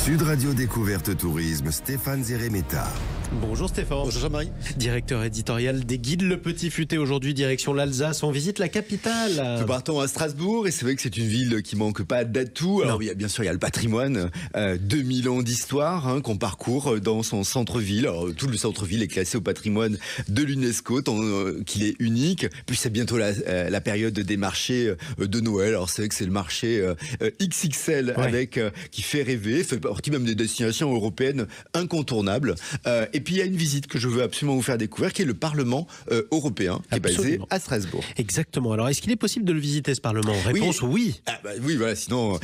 Sud Radio Découverte Tourisme, Stéphane Zeremeta. Bonjour Stéphane. Bonjour Jean-Marie. Directeur éditorial des Guides Le Petit Futé. Aujourd'hui, direction l'Alsace. On visite la capitale. Nous partons à Strasbourg et c'est vrai que c'est une ville qui manque pas d'atouts. Alors bien sûr, il y a le patrimoine, 2000 ans d'histoire qu'on parcourt dans son centre-ville. Alors tout le centre-ville est classé au patrimoine de l'UNESCO, tant qu'il est unique. Puis c'est bientôt la période des marchés de Noël. Alors c'est vrai que c'est le marché XXL avec qui fait rêver, fait partie même des destinations européennes incontournables. Et puis il y a une visite que je veux absolument vous faire découvrir, qui est le Parlement européen, qui est basé à Strasbourg. Exactement. Alors est-ce qu'il est possible de le visiter, ce Parlement? Réponse oui. Oui, voilà. Sinon,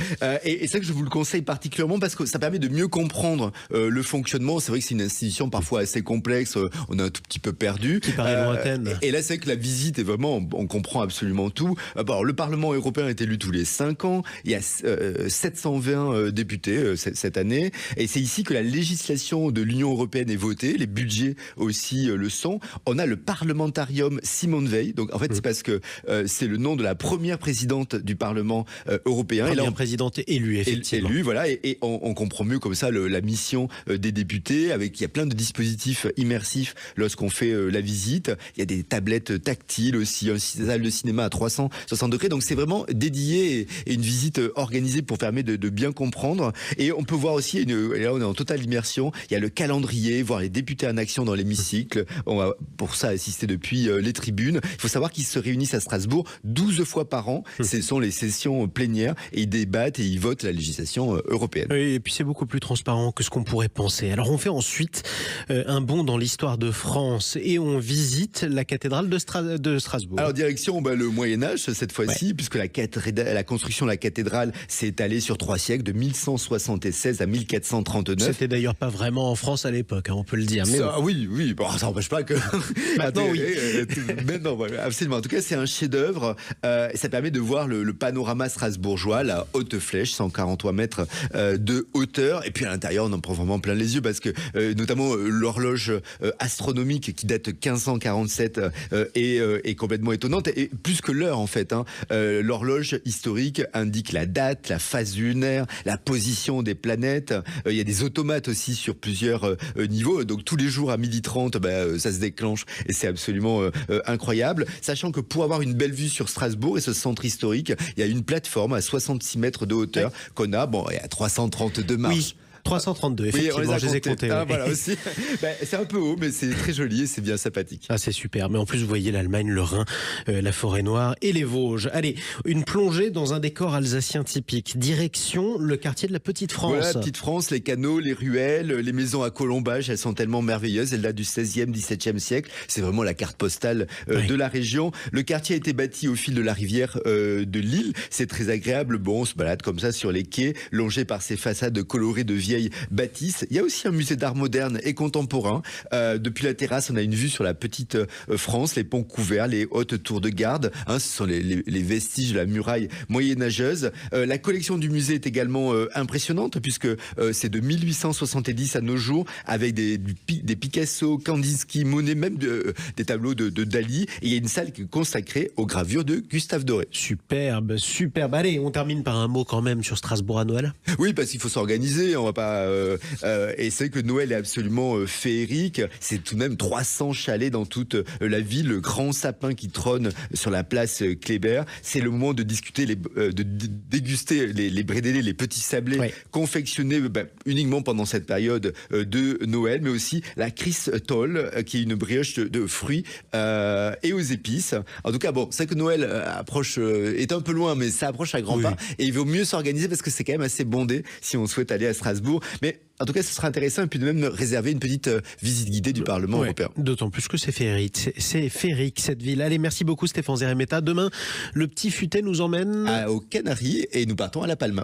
et c'est ça que je vous le conseille particulièrement parce que ça permet de mieux comprendre le fonctionnement. C'est vrai que c'est une institution parfois assez complexe. On est un tout petit peu perdu. Qui paraît lointaine. Et là, c'est vrai que la visite est vraiment, on comprend absolument tout. Alors, le Parlement européen est élu tous les 5 ans. Il y a 720 députés cette année. Et c'est ici que la législation de l'Union européenne est votée. Les budgets aussi le sont. On a le Parlementarium Simone Veil. Donc, en fait, c'est parce que c'est le nom de la première présidente du Parlement européen. Première présidente élue, effectivement. Élue, voilà. Et on comprend mieux comme ça la mission des députés. Il y a plein de dispositifs immersifs lorsqu'on fait la visite. Il y a des tablettes tactiles aussi, une salle de cinéma à 360 degrés. Donc, c'est vraiment dédié et une visite organisée pour permettre de bien comprendre. Et on peut voir aussi, et là, on est en totale immersion. Il y a le calendrier, voir les députés en action dans l'hémicycle. On va pour ça assister depuis les tribunes. Il faut savoir qu'ils se réunissent à Strasbourg 12 fois par an. Ce sont les sessions plénières et ils débattent et ils votent la législation européenne. Oui, et puis c'est beaucoup plus transparent que ce qu'on pourrait penser. Alors on fait ensuite un bond dans l'histoire de France et on visite la cathédrale de Strasbourg. Alors direction le Moyen-Âge cette fois-ci, puisque la construction de la cathédrale s'est étalée sur 3 siècles, de 1176 à 1439. C'était d'ailleurs pas vraiment en France à l'époque, on peut le dire. Mais oui. Bon, ça n'empêche pas que... Maintenant, oui. Maintenant, absolument. En tout cas, c'est un chef-d'œuvre et ça permet de voir le panorama strasbourgeois, la haute flèche, 143 mètres de hauteur. Et puis à l'intérieur, on en prend vraiment plein les yeux parce que notamment l'horloge astronomique qui date de 1547 est complètement étonnante. Et plus que l'heure, en fait. L'horloge historique indique la date, la phase lunaire, la position des planètes. Il y a des automates aussi sur plusieurs niveaux. Donc tous les jours à 12h30, ça se déclenche et c'est absolument incroyable. Sachant que pour avoir une belle vue sur Strasbourg et ce centre historique, il y a une plateforme à 66 mètres de hauteur qu'on a. Bon, il y a 332 marches. Oui. 332, effectivement, je les ai comptés. Voilà aussi. C'est un peu haut, mais c'est très joli et c'est bien sympathique. Ah, c'est super. Mais en plus, vous voyez l'Allemagne, le Rhin, la forêt noire et les Vosges. Allez, une plongée dans un décor alsacien typique. Direction le quartier de la Petite France. Voilà, Petite France, les canaux, les ruelles, les maisons à colombage, elles sont tellement merveilleuses. Elles datent du 16e, 17e siècle. C'est vraiment la carte postale de la région. Le quartier a été bâti au fil de la rivière de Lille. C'est très agréable. Bon, on se balade comme ça sur les quais, longés par ces façades colorées de vieilles bâtisses. Il y a aussi un musée d'art moderne et contemporain. Depuis la terrasse, on a une vue sur la Petite France, les ponts couverts, les hautes tours de garde. Ce sont les vestiges de la muraille moyenâgeuse. La collection du musée est également impressionnante puisque c'est de 1870 à nos jours avec des Picasso, Kandinsky, Monet, même des tableaux de Dali. Et il y a une salle qui est consacrée aux gravures de Gustave Doré. Superbe. Allez, on termine par un mot quand même sur Strasbourg à Noël. Oui, parce qu'il faut s'organiser. On va pas. Et c'est que Noël est absolument féerique. C'est tout de même 300 chalets dans toute la ville. Le grand sapin qui trône sur la place Kléber. C'est le moment de discuter, de déguster les brédélés, les petits sablés confectionnés uniquement pendant cette période de Noël, mais aussi la Christol, qui est une brioche de fruits et aux épices. En tout cas, c'est que Noël approche, est un peu loin, mais ça approche à grands pas. Et il vaut mieux s'organiser parce que c'est quand même assez bondé si on souhaite aller à Strasbourg. Mais en tout cas, ce sera intéressant et puis de même réserver une petite visite guidée du Parlement européen. D'autant plus que c'est féerique. C'est féerique cette ville. Allez, merci beaucoup Stéphane Zeremeta. Demain, le Petit Futé nous emmène aux Canaries et nous partons à La Palma.